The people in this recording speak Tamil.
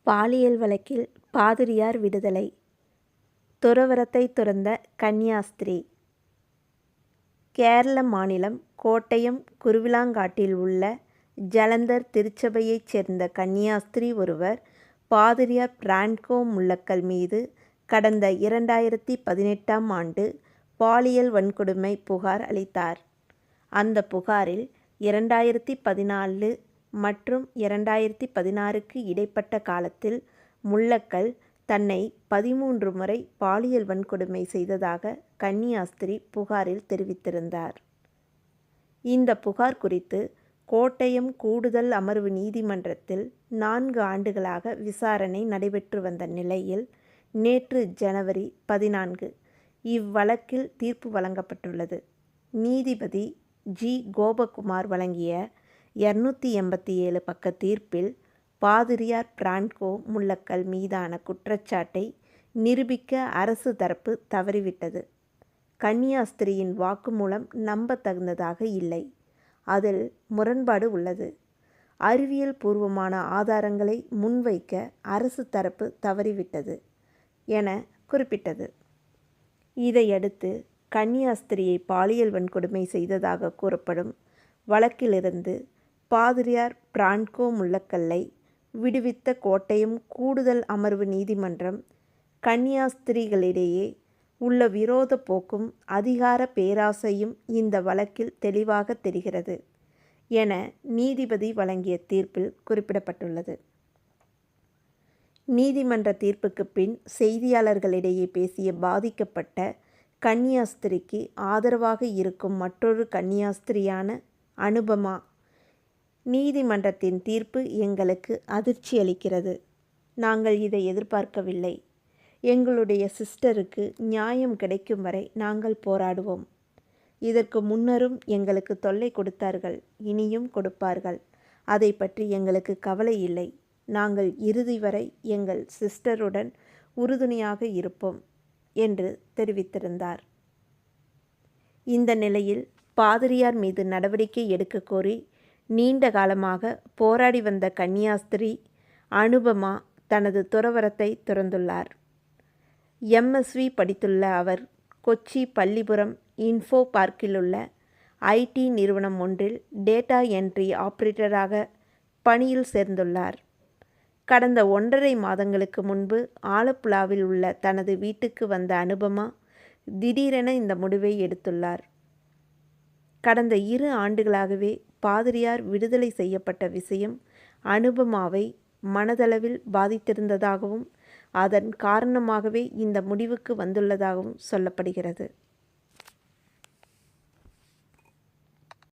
பாலியல் வழக்கில் பாதிரியார் விடுதலை. துறவறத்தை துறந்த கன்னியாஸ்திரி. கேரள மாநிலம் கோட்டயம் குருவிலாங்காட்டில் உள்ள ஜலந்தர் திருச்சபையைச் சேர்ந்த கன்னியாஸ்திரி ஒருவர் பாதிரியார் பிரான்கோ முல்லக்கல் மீது கடந்த 2018ஆம் ஆண்டு பாலியல் வன்கொடுமை புகார் அளித்தார். அந்த புகாரில் 2014 மற்றும் 2016க்கு இடைப்பட்ட காலத்தில் முல்லக்கல் தன்னை 13 முறை பாலியல் வன்கொடுமை செய்ததாக கன்னியாஸ்திரி புகாரில் தெரிவித்திருந்தார். இந்த புகார் குறித்து கோட்டயம் கூடுதல் அமர்வு நீதிமன்றத்தில் 4 ஆண்டுகளாக விசாரணை நடைபெற்று வந்த நிலையில் நேற்று ஜனவரி 14 இவ்வழக்கில் தீர்ப்பு வழங்கப்பட்டுள்ளது. நீதிபதி ஜி. கோபகுமார் வழங்கிய 287 பக்க தீர்ப்பில் பாதிரியார் பிரான்கோ முல்லக்கல் மீதான குற்றச்சாட்டை நிரூபிக்க அரசு தரப்பு தவறிவிட்டது. கன்னியாஸ்திரியின் வாக்குமூலம் நம்பத்தகுந்ததாக இல்லை, அதில் முரண்பாடு உள்ளது, அறிவியல் பூர்வமான ஆதாரங்களை முன்வைக்க அரசு தரப்பு தவறிவிட்டது என குறிப்பிட்டது. இதையடுத்து கன்னியாஸ்திரியை பாலியல் வன்கொடுமை செய்ததாக கூறப்படும் வழக்கிலிருந்து பாதிரியார் பிரான்கோ முல்லக்கல்லை விடுவித்த கோட்டயம் கூடுதல் அமர்வு நீதிமன்றம் கன்னியாஸ்திரிகளிடையே உள்ள விரோத போக்கும் அதிகார பேராசையும் இந்த வழக்கில் தெளிவாக தெரிகிறது என நீதிபதி வழங்கிய தீர்ப்பில் குறிப்பிடப்பட்டுள்ளது. நீதிமன்ற தீர்ப்புக்கு பின் செய்தியாளர்களிடையே பேசிய பாதிக்கப்பட்ட கன்னியாஸ்திரிக்கு ஆதரவாக இருக்கும் மற்றொரு கன்னியாஸ்திரியான அனுபமா, நீதிமன்றத்தின் தீர்ப்பு எங்களுக்கு அதிர்ச்சி அளிக்கிறது. நாங்கள் இதை எதிர்பார்க்கவில்லை. எங்களுடைய சிஸ்டருக்கு நியாயம் கிடைக்கும் வரை நாங்கள் போராடுவோம். இதற்கு முன்னரும் எங்களுக்கு தொல்லை கொடுத்தார்கள், இனியும் கொடுப்பார்கள். அதை பற்றி எங்களுக்கு கவலை இல்லை. நாங்கள் இறுதி வரை எங்கள் சிஸ்டருடன் உறுதுணையாக இருப்போம் என்று தெரிவித்திருந்தார். இந்த நிலையில் பாதிரியார் மீது நடவடிக்கை எடுக்க கோரி நீண்ட காலமாக போராடி வந்த கன்னியாஸ்திரி அனுபமா தனது துறவறத்தை துறந்துள்ளார். MSc படித்துள்ள அவர் கொச்சி பள்ளிப்புறம் இன்ஃபோ பார்க்கிலுள்ள IT நிறுவனம் ஒன்றில் டேட்டா என்ட்ரி ஆபரேட்டராக பணியில் சேர்ந்துள்ளார். கடந்த 1.5 மாதங்களுக்கு முன்பு ஆலப்புழாவில் உள்ள தனது வீட்டுக்கு வந்த அனுபமா திடீரென இந்த முடிவை எடுத்துள்ளார். கடந்த 2 ஆண்டுகளாகவே பாதிரியார் விடுதலை செய்யப்பட்ட விஷயம் அனுபமாவை மனதளவில் பாதித்திருந்ததாகவும் அதன் காரணமாகவே இந்த முடிவுக்கு வந்துள்ளதாகவும் சொல்லப்படுகிறது.